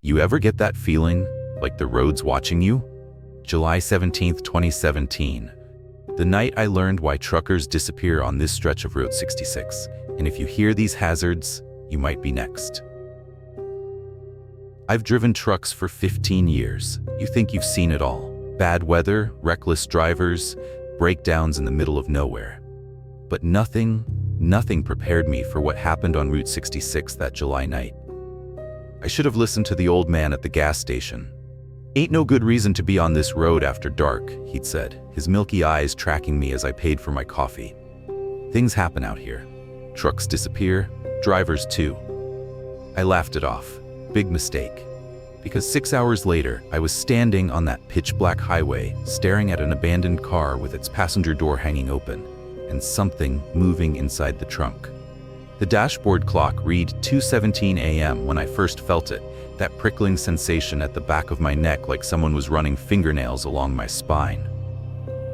You ever get that feeling, like the road's watching you? July 17th, 2017. The night I learned why truckers disappear on this stretch of Route 66. And if you hear these hazards, you might be next. I've driven trucks for 15 years. You think you've seen it all. Bad weather, reckless drivers, breakdowns in the middle of nowhere. But nothing prepared me for what happened on Route 66 that July night. I should have listened to the old man at the gas station. "Ain't no good reason to be on this road after dark," he'd said, his milky eyes tracking me as I paid for my coffee. Things happen out here. Trucks disappear, drivers too. I laughed it off. Big mistake. Because 6 hours later, I was standing on that pitch-black highway, staring at an abandoned car with its passenger door hanging open, and something moving inside the trunk. The dashboard clock read 2:17 a.m. when I first felt it, that prickling sensation at the back of my neck like someone was running fingernails along my spine.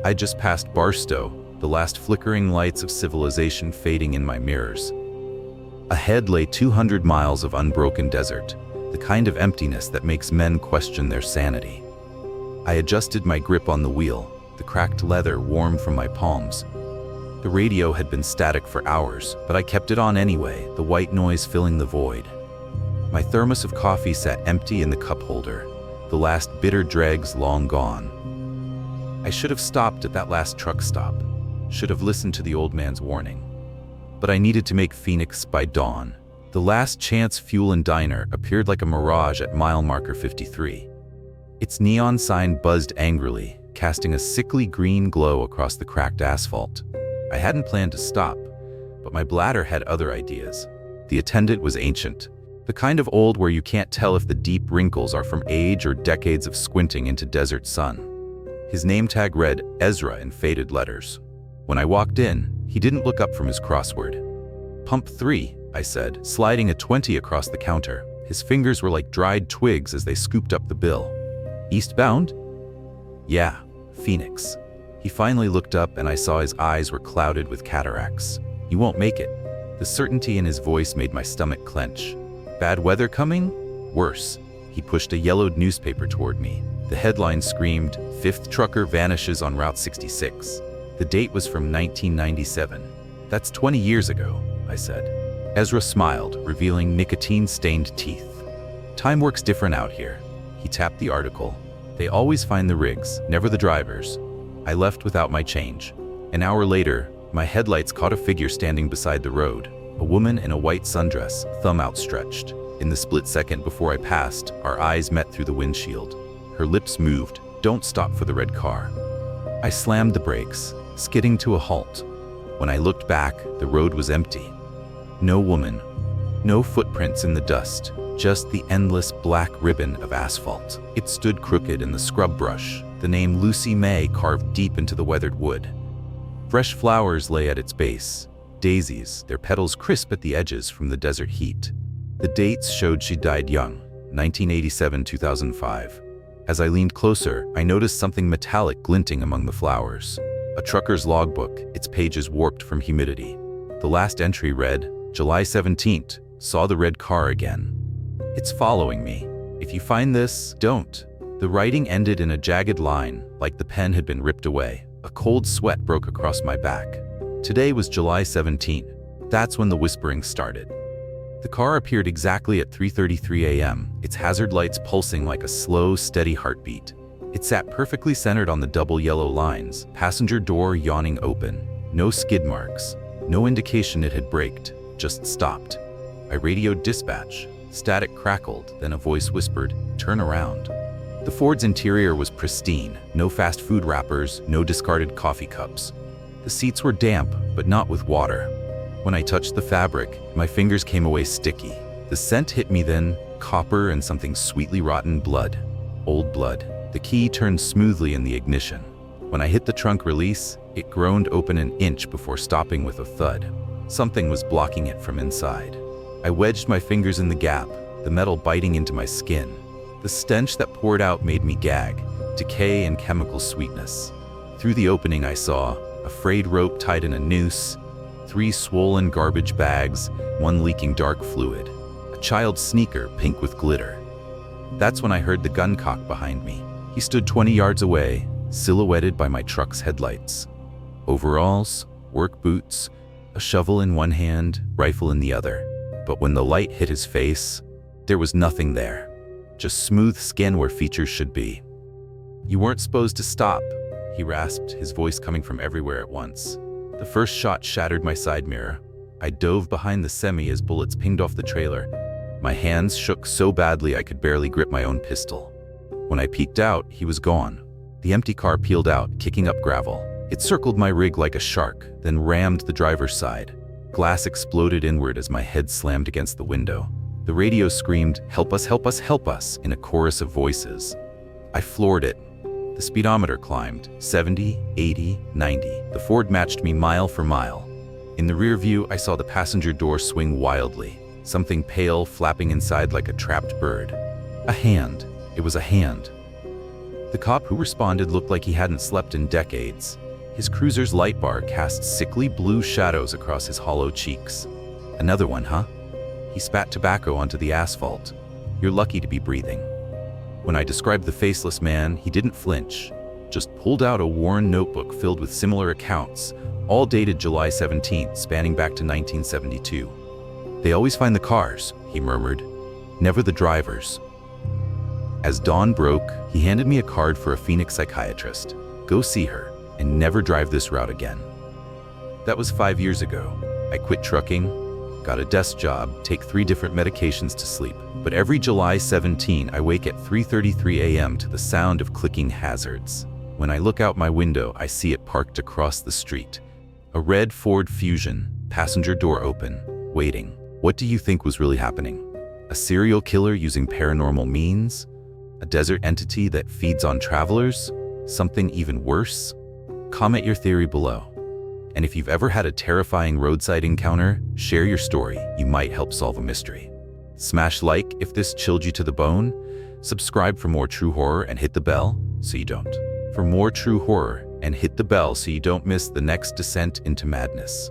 I just passed Barstow, the last flickering lights of civilization fading in my mirrors. Ahead lay 200 miles of unbroken desert, the kind of emptiness that makes men question their sanity. I adjusted my grip on the wheel, the cracked leather warm from my palms. The radio had been static for hours, but I kept it on anyway, the white noise filling the void. My thermos of coffee sat empty in the cup holder, the last bitter dregs long gone. I should have stopped at that last truck stop, should have listened to the old man's warning. But I needed to make Phoenix by dawn. The last chance fuel and diner appeared like a mirage at mile marker 53. Its neon sign buzzed angrily, casting a sickly green glow across the cracked asphalt. I hadn't planned to stop, but my bladder had other ideas. The attendant was ancient, the kind of old where you can't tell if the deep wrinkles are from age or decades of squinting into desert sun. His name tag read Ezra in faded letters. When I walked in, he didn't look up from his crossword. "Pump 3, I said, sliding a 20 across the counter. His fingers were like dried twigs as they scooped up the bill. "Eastbound?" "Yeah, Phoenix." He finally looked up and I saw his eyes were clouded with cataracts. "You won't make it." The certainty in his voice made my stomach clench. "Bad weather coming?" "Worse." He pushed a yellowed newspaper toward me. The headline screamed, "Fifth trucker vanishes on Route 66. The date was from 1997. "That's 20 years ago," I said. Ezra smiled, revealing nicotine-stained teeth. "Time works different out here." He tapped the article. "They always find the rigs, never the drivers." I left without my change. An hour later, my headlights caught a figure standing beside the road, a woman in a white sundress, thumb outstretched. In the split second before I passed, our eyes met through the windshield. Her lips moved, "Don't stop for the red car." I slammed the brakes, skidding to a halt. When I looked back, the road was empty. No woman, no footprints in the dust, just the endless black ribbon of asphalt. It stood crooked in the scrub brush, the name Lucy May carved deep into the weathered wood. Fresh flowers lay at its base, daisies, their petals crisp at the edges from the desert heat. The dates showed she died young, 1987-2005. As I leaned closer, I noticed something metallic glinting among the flowers. A trucker's logbook, its pages warped from humidity. The last entry read, "July 17th, saw the red car again. It's following me. If you find this, don't." The writing ended in a jagged line, like the pen had been ripped away. A cold sweat broke across my back. Today was July 17th. That's when the whispering started. The car appeared exactly at 3:33 a.m., its hazard lights pulsing like a slow, steady heartbeat. It sat perfectly centered on the double yellow lines, passenger door yawning open. No skid marks, no indication it had braked, just stopped. I radioed dispatch. Static crackled, then a voice whispered, "Turn around." The Ford's interior was pristine, no fast food wrappers, no discarded coffee cups. The seats were damp, but not with water. When I touched the fabric, my fingers came away sticky. The scent hit me then, copper and something sweetly rotten blood. Old blood. The key turned smoothly in the ignition. When I hit the trunk release, it groaned open an inch before stopping with a thud. Something was blocking it from inside. I wedged my fingers in the gap, the metal biting into my skin. The stench that poured out made me gag, decay and chemical sweetness. Through the opening I saw a frayed rope tied in a noose, 3 swollen garbage bags, 1 leaking dark fluid, a child's sneaker pink with glitter. That's when I heard the gun cock behind me. He stood 20 yards away, silhouetted by my truck's headlights. Overalls, work boots, a shovel in one hand, rifle in the other. But when the light hit his face, there was nothing there. Just smooth skin where features should be. "You weren't supposed to stop," he rasped, his voice coming from everywhere at once. The first shot shattered my side mirror. I dove behind the semi as bullets pinged off the trailer. My hands shook so badly I could barely grip my own pistol. When I peeked out, he was gone. The empty car peeled out, kicking up gravel. It circled my rig like a shark, then rammed the driver's side. Glass exploded inward as my head slammed against the window. The radio screamed, "Help us, help us, help us," in a chorus of voices. I floored it. The speedometer climbed, 70, 80, 90. The Ford matched me mile for mile. In the rear view, I saw the passenger door swing wildly, something pale flapping inside like a trapped bird. A hand. It was a hand. The cop who responded looked like he hadn't slept in decades. His cruiser's light bar cast sickly blue shadows across his hollow cheeks. "Another one, huh?" He spat tobacco onto the asphalt. "You're lucky to be breathing." When I described the faceless man, he didn't flinch, just pulled out a worn notebook filled with similar accounts, all dated July 17th, spanning back to 1972. "They always find the cars," he murmured, "never the drivers." As dawn broke, he handed me a card for a Phoenix psychiatrist. "Go see her, and never drive this route again." That was 5 years ago. I quit trucking, got a desk job, take 3 different medications to sleep. But every July 17, I wake at 3:33 a.m. to the sound of clicking hazards. When I look out my window, I see it parked across the street. A red Ford Fusion, passenger door open, waiting. What do you think was really happening? A serial killer using paranormal means? A desert entity that feeds on travelers? Something even worse? Comment your theory below. And if you've ever had a terrifying roadside encounter, share your story. You might help solve a mystery. Smash like if this chilled you to the bone. Subscribe for more true horror and hit the bell so you don't. For more true horror and hit the bell so you don't miss the next descent into madness.